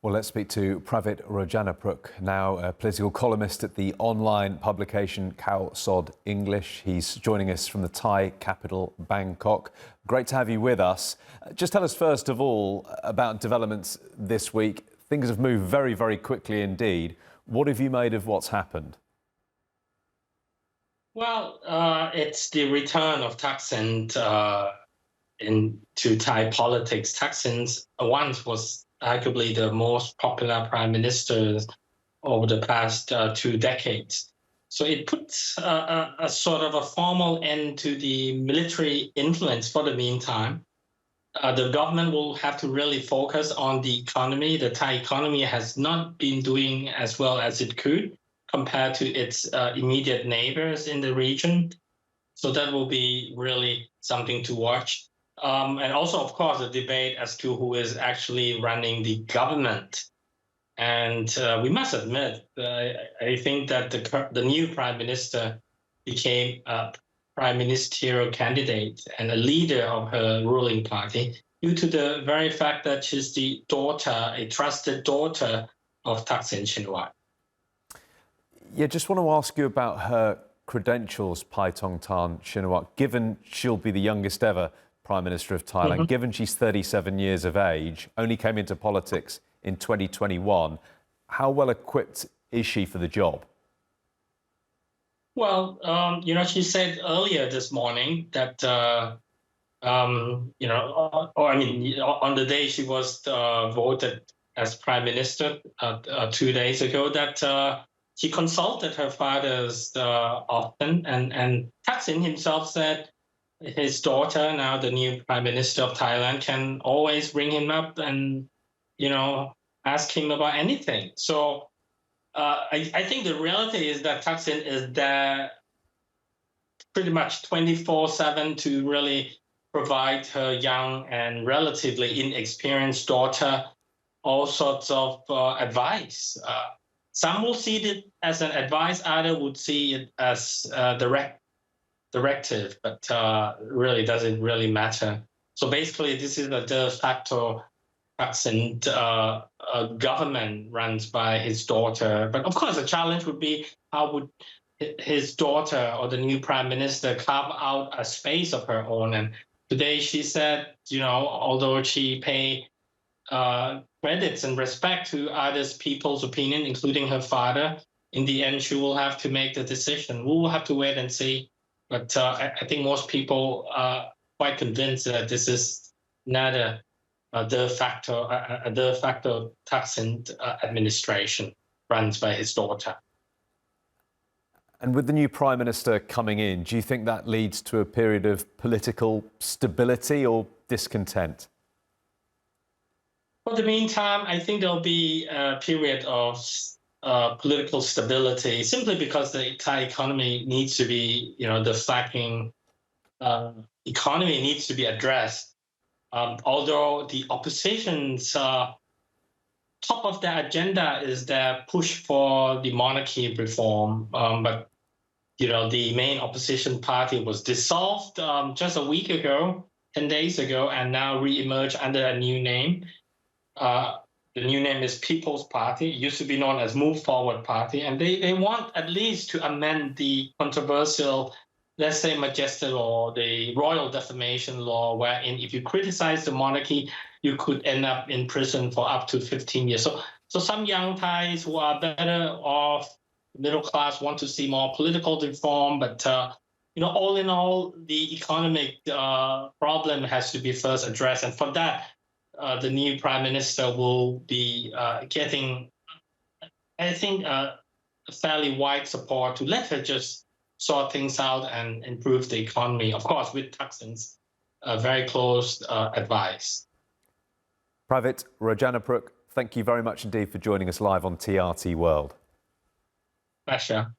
Well, let's speak to Pravit Rojana-pruk, now a political columnist at the online publication Khaosod English. He's joining us from the Thai capital, Bangkok. Great to have you with us. Just tell us first of all about developments this week. Things have moved very, very quickly indeed. What have you made of what's happened? Well, it's the return of Thaksin into Thai politics. Thaksin once was arguably the most popular prime minister over the past 2 decades. So it puts a sort of a formal end to the military influence for the meantime. The government will have to really focus on the economy. The Thai economy has not been doing as well as it could compared to its immediate neighbors in the region. So that will be really something to watch. And also, of course, the debate as to who is actually running the government. And we must admit, I think that the new prime minister became a prime ministerial candidate and a leader of her ruling party due to the very fact that she's the daughter, a trusted daughter of Thaksin Shinawatra. Yeah, just want to ask you about her credentials, Paetongtarn Shinawat, given she'll be the youngest ever Prime Minister of Thailand, given she's 37 years of age, only came into politics in 2021, how well equipped is she for the job? Well, she said earlier this morning that, on the day she was voted as Prime Minister 2 days ago, that she consulted her fathers often, and Thaksin himself said his daughter, now the new Prime Minister of Thailand, can always bring him up and, ask him about anything. So I think the reality is that Thaksin is there pretty much 24/7 to really provide her young and relatively inexperienced daughter all sorts of advice. Some will see it as an advice, others would see it as directive, but really doesn't really matter. So basically, this is a de facto Thaksin government runs by his daughter. But of course, the challenge would be how would his daughter or the new prime minister carve out a space of her own. And today she said, although she pay credits and respect to others people's opinion, including her father, in the end, she will have to make the decision. We will have to wait and see. But I think most people are quite convinced that this is not a de facto Thaksin administration runs by his daughter. And with the new Prime Minister coming in, do you think that leads to a period of political stability or discontent? For the meantime, I think there'll be a period of political stability, simply because the Thai economy needs to be, the flagging economy needs to be addressed. Although the opposition's top of their agenda is their push for the monarchy reform, but the main opposition party was dissolved just a week ago, 10 days ago, and now re-emerged under a new name. The new name is People's Party. It used to be known as Move Forward Party. And they want at least to amend the controversial, let's say, Majestic Law, the Royal Defamation Law, wherein if you criticize the monarchy, you could end up in prison for up to 15 years. So some young Thais who are better off, middle class, want to see more political reform. But, all in all, the economic problem has to be first addressed. And for that, the new prime minister will be getting, I think, fairly wide support to let her just sort things out and improve the economy, of course, with Thaksin's very close advice. Pravit Rojana-pruk, thank you very much indeed for joining us live on TRT World. Pleasure.